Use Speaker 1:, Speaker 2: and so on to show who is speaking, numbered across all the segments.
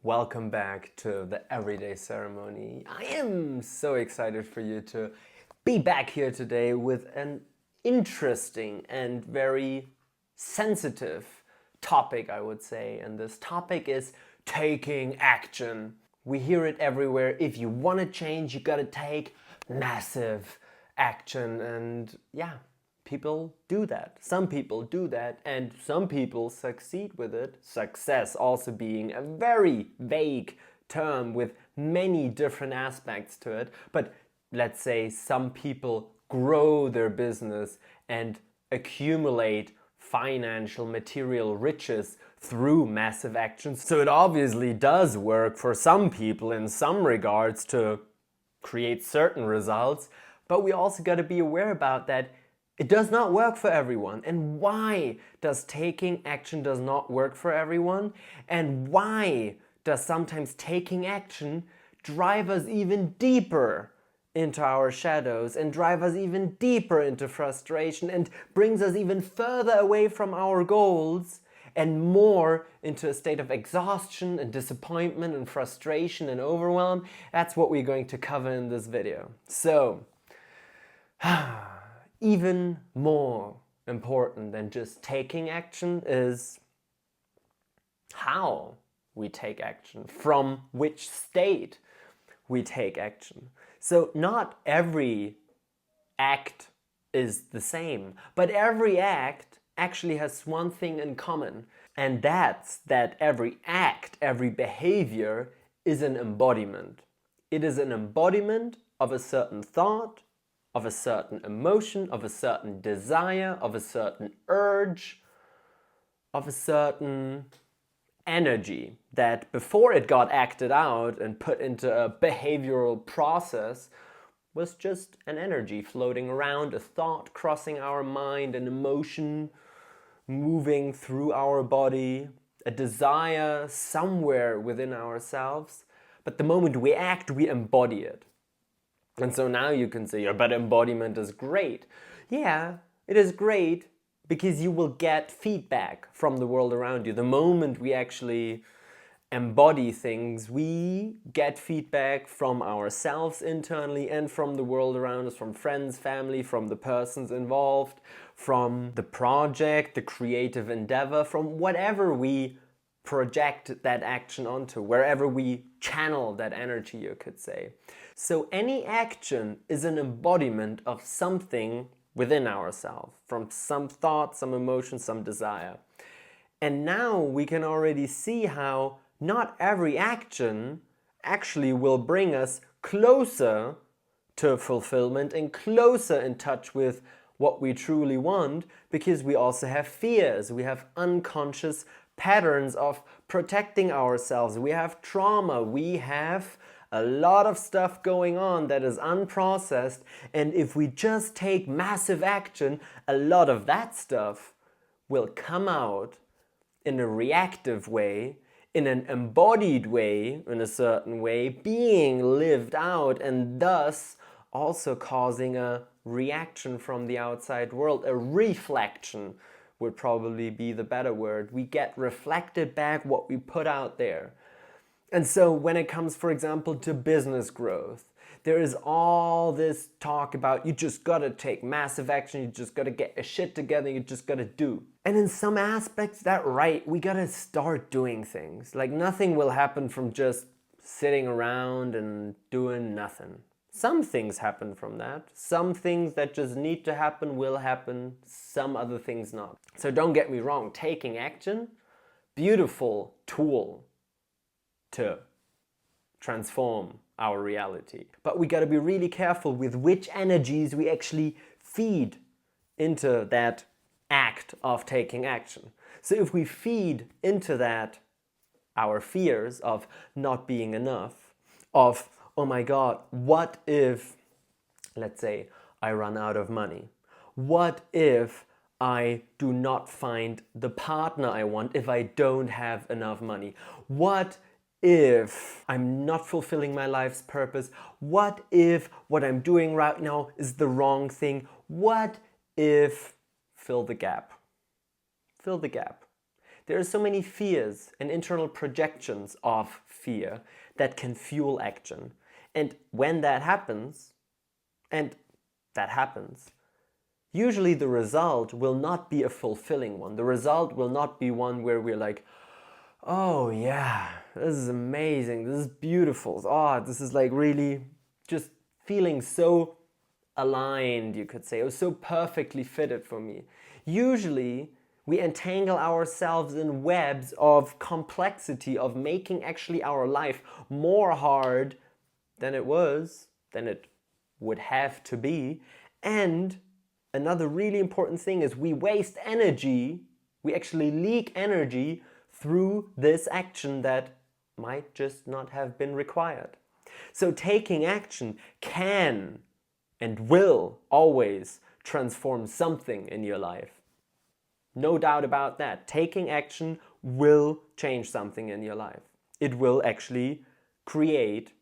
Speaker 1: Welcome back to the Everyday Ceremony. I am so excited for you to be back here today with an interesting and very sensitive topic, I would say. And this topic is taking action. We hear it everywhere. If you want to change, you gotta take massive action. And yeah, people do that. Some people do that, and some people succeed with it. Success also being a very vague term with many different aspects to it. But let's say some people grow their business and accumulate financial material riches through massive actions. So it obviously does work for some people in some regards to create certain results, but we also got to be aware about that it does not work for everyone. And why does taking action does not work for everyone? And why does sometimes taking action drive us even deeper into our shadows and drive us even deeper into frustration and brings us even further away from our goals and more into a state of exhaustion and disappointment and frustration and overwhelm? That's what we're going to cover in this video. So, even more important than just taking action is how we take action, from which state we take action. So not every act is the same, but every act actually has one thing in common, and that's that every act, every behavior is an embodiment. It is an embodiment of a certain thought, of a certain emotion, of a certain desire, of a certain urge, of a certain energy that before it got acted out and put into a behavioral process was just an energy floating around, a thought crossing our mind, an emotion moving through our body, a desire somewhere within ourselves. But the moment we act, we embody it. And so now you can say, yeah, but embodiment is great. Yeah, it is great because you will get feedback from the world around you. The moment we actually embody things, we get feedback from ourselves internally and from the world around us, from friends, family, from the persons involved, from the project, the creative endeavor, from whatever we project that action onto, wherever we channel that energy, you could say. So any action is an embodiment of something within ourselves, from some thought, some emotion, some desire. And now we can already see how not every action actually will bring us closer to fulfillment and closer in touch with what we truly want, because we also have fears, we have unconscious patterns of protecting ourselves, we have trauma, we have a lot of stuff going on that is unprocessed, and if we just take massive action, a lot of that stuff will come out in a reactive way, in an embodied way, in a certain way, being lived out, and thus also causing a reaction from the outside world. A reflection would probably be the better word. We get reflected back what we put out there. And so when it comes, for example, to business growth, there is all this talk about you just gotta take massive action, you just gotta get your shit together, you just gotta do. And in some aspects, that's right, we gotta start doing things. Like nothing will happen from just sitting around and doing nothing. Some things happen from that. Some things that just need to happen will happen, some other things not. So don't get me wrong, taking action, beautiful tool to transform our reality. But we got to be really careful with which energies we actually feed into that act of taking action. So if we feed into that our fears of not being enough, of, oh my God, what if, let's say, I run out of money? What if I do not find the partner I want if I don't have enough money? What if I'm not fulfilling my life's purpose? What if what I'm doing right now is the wrong thing? What if, fill the gap. Fill the gap. There are so many fears and internal projections of fear that can fuel action. And when that happens, and that happens, usually the result will not be a fulfilling one. The result will not be one where we're like, oh yeah, this is amazing, this is beautiful, oh, this is like really just feeling so aligned, you could say, or so perfectly fitted for me. Usually, we entangle ourselves in webs of complexity, of making actually our life more hard than it would have to be. And another really important thing is we waste energy, we actually leak energy through this action that might just not have been required. So taking action can and will always transform something in your life. No doubt about that. Taking action will change something in your life. It will actually create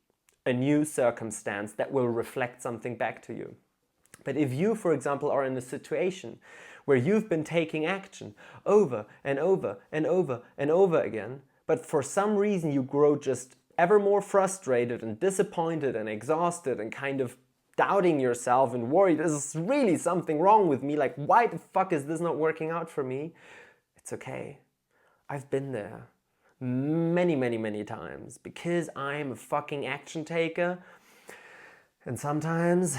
Speaker 1: a new circumstance that will reflect something back to you. But if you, for example, are in a situation where you've been taking action over and over and over and over again, but for some reason you grow just ever more frustrated and disappointed and exhausted and kind of doubting yourself and worried, is really something wrong with me? Like, why the fuck is this not working out for me? It's okay. I've been there many, many, many times because I'm a fucking action taker. And sometimes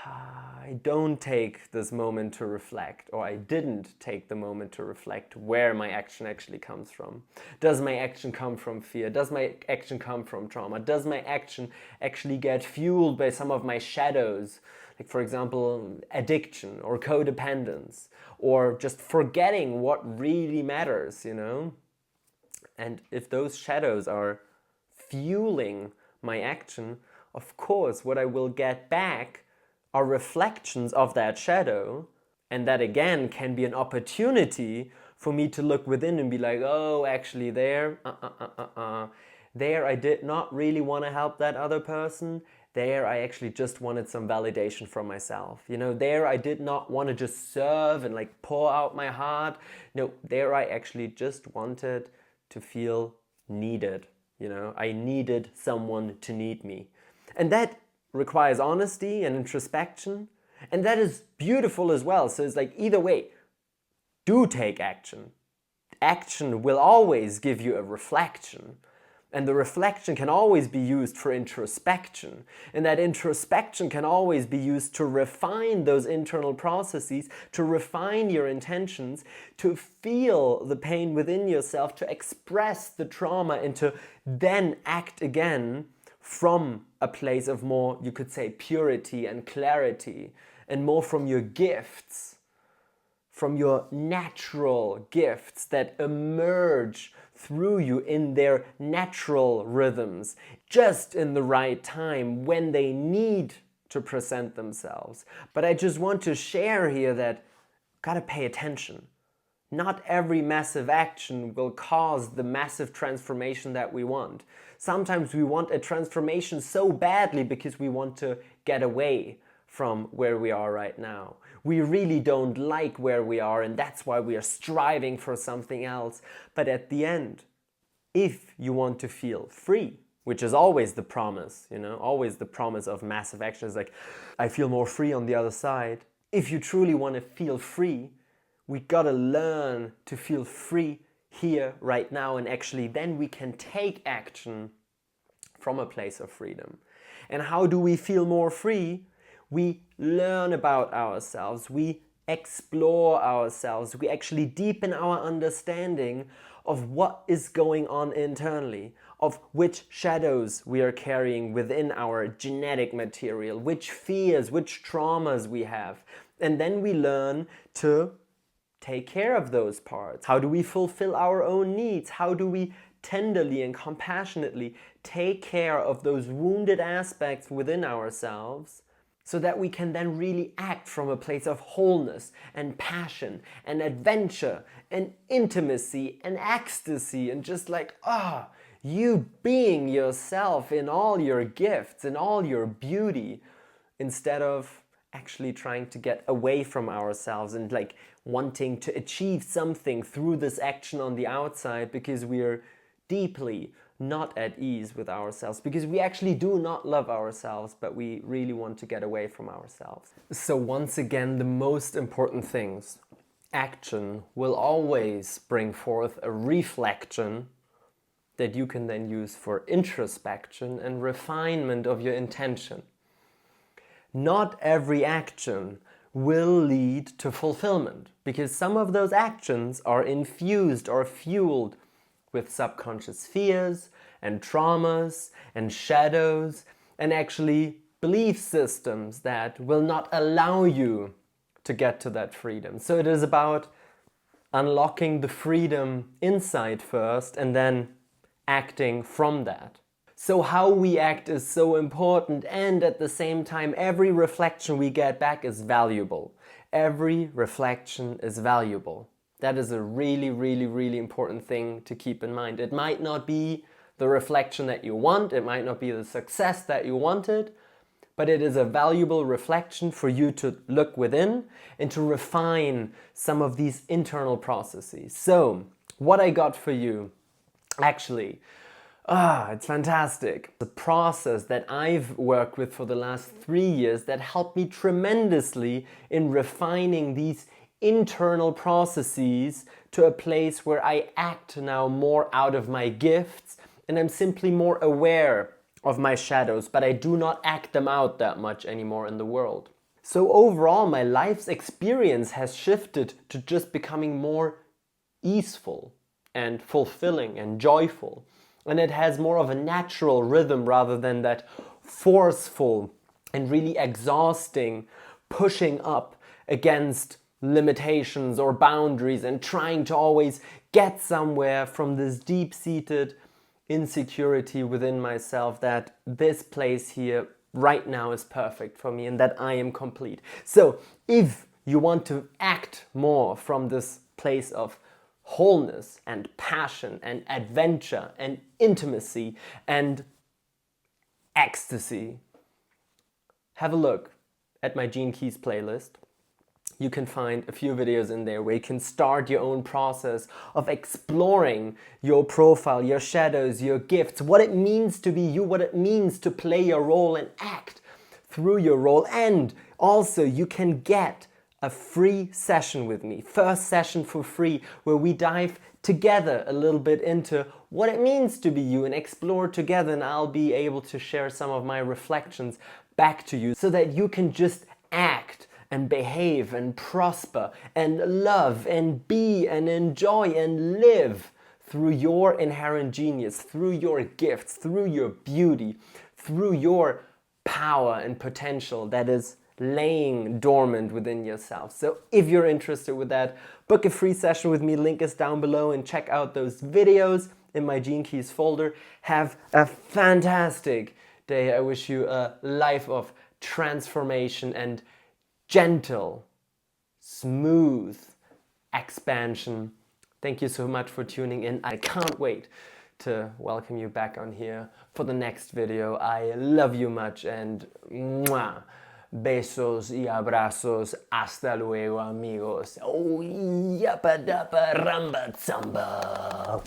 Speaker 1: I don't take this moment to reflect, or I didn't take the moment to reflect where my action actually comes from. Does my action come from fear? Does my action come from trauma? Does my action actually get fueled by some of my shadows? Like, for example, addiction or codependence, or just forgetting what really matters, you know? And if those shadows are fueling my action, of course, what I will get back are reflections of that shadow, and that again can be an opportunity for me to look within and be like, oh, actually there I did not really want to help that other person. There I actually just wanted some validation from myself. You know, there I did not want to just serve and like pour out my heart. No, there I actually just wanted to feel needed. You know, I needed someone to need me. And that requires honesty and introspection, and that is beautiful as well. So it's like, either way, do take action. Action will always give you a reflection, and the reflection can always be used for introspection, and that introspection can always be used to refine those internal processes, to refine your intentions, to feel the pain within yourself, to express the trauma, and to then act again from a place of more, you could say, purity and clarity, and more from your gifts, from your natural gifts that emerge through you in their natural rhythms, just in the right time when they need to present themselves. But I just want to share here that gotta pay attention. Not every massive action will cause the massive transformation that we want. Sometimes we want a transformation so badly because we want to get away from where we are right now. We really don't like where we are, and that's why we are striving for something else. But at the end, if you want to feel free, which is always the promise, you know, always the promise of massive action is like, I feel more free on the other side. If you truly want to feel free, we gotta learn to feel free here, right now, and actually then we can take action from a place of freedom. And how do we feel more free? We learn about ourselves, we explore ourselves, we actually deepen our understanding of what is going on internally, of which shadows we are carrying within our genetic material, which fears, which traumas we have. And then we learn to take care of those parts. How do we fulfill our own needs? How do we tenderly and compassionately take care of those wounded aspects within ourselves so that we can then really act from a place of wholeness and passion and adventure and intimacy and ecstasy and just like, you being yourself in all your gifts and all your beauty, instead of actually trying to get away from ourselves and like wanting to achieve something through this action on the outside because we are deeply not at ease with ourselves, because we actually do not love ourselves, but we really want to get away from ourselves. So once again, the most important things. Action will always bring forth a reflection that you can then use for introspection and refinement of your intention. Not every action will lead to fulfillment, because some of those actions are infused or fueled with subconscious fears and traumas and shadows and actually belief systems that will not allow you to get to that freedom. So it is about unlocking the freedom inside first and then acting from that. So how we act is so important, and at the same time every reflection we get back is valuable. Every reflection is valuable. That is a really, really, really important thing to keep in mind. It might not be the reflection that you want, it might not be the success that you wanted, but it is a valuable reflection for you to look within and to refine some of these internal processes. So, what I got for you, actually, it's fantastic. The process that I've worked with for the last 3 years that helped me tremendously in refining these internal processes to a place where I act now more out of my gifts and I'm simply more aware of my shadows, but I do not act them out that much anymore in the world. So overall, my life's experience has shifted to just becoming more easeful and fulfilling and joyful. And it has more of a natural rhythm rather than that forceful and really exhausting pushing up against limitations or boundaries and trying to always get somewhere from this deep-seated insecurity within myself that this place here right now is perfect for me and that I am complete. So if you want to act more from this place of wholeness and passion and adventure and intimacy and ecstasy, have a look at my Gene Keys playlist. You can find a few videos in there where you can start your own process of exploring your profile, your shadows, your gifts, what it means to be you, what it means to play your role and act through your role. And also you can get a free session with me, first session for free, where we dive together a little bit into what it means to be you and explore together, and I'll be able to share some of my reflections back to you so that you can just act and behave and prosper and love and be and enjoy and live through your inherent genius, through your gifts, through your beauty, through your power and potential that is laying dormant within yourself. So if you're interested with that, book a free session with me, link is down below, and check out those videos in my Gene Keys folder. Have a fantastic day. I wish you a life of transformation and gentle, smooth expansion. Thank you so much for tuning in. I can't wait to welcome you back on here for the next video. I love you much and mwah. Besos y abrazos. Hasta luego, amigos. Oh, yappa dabba ramba tsamba.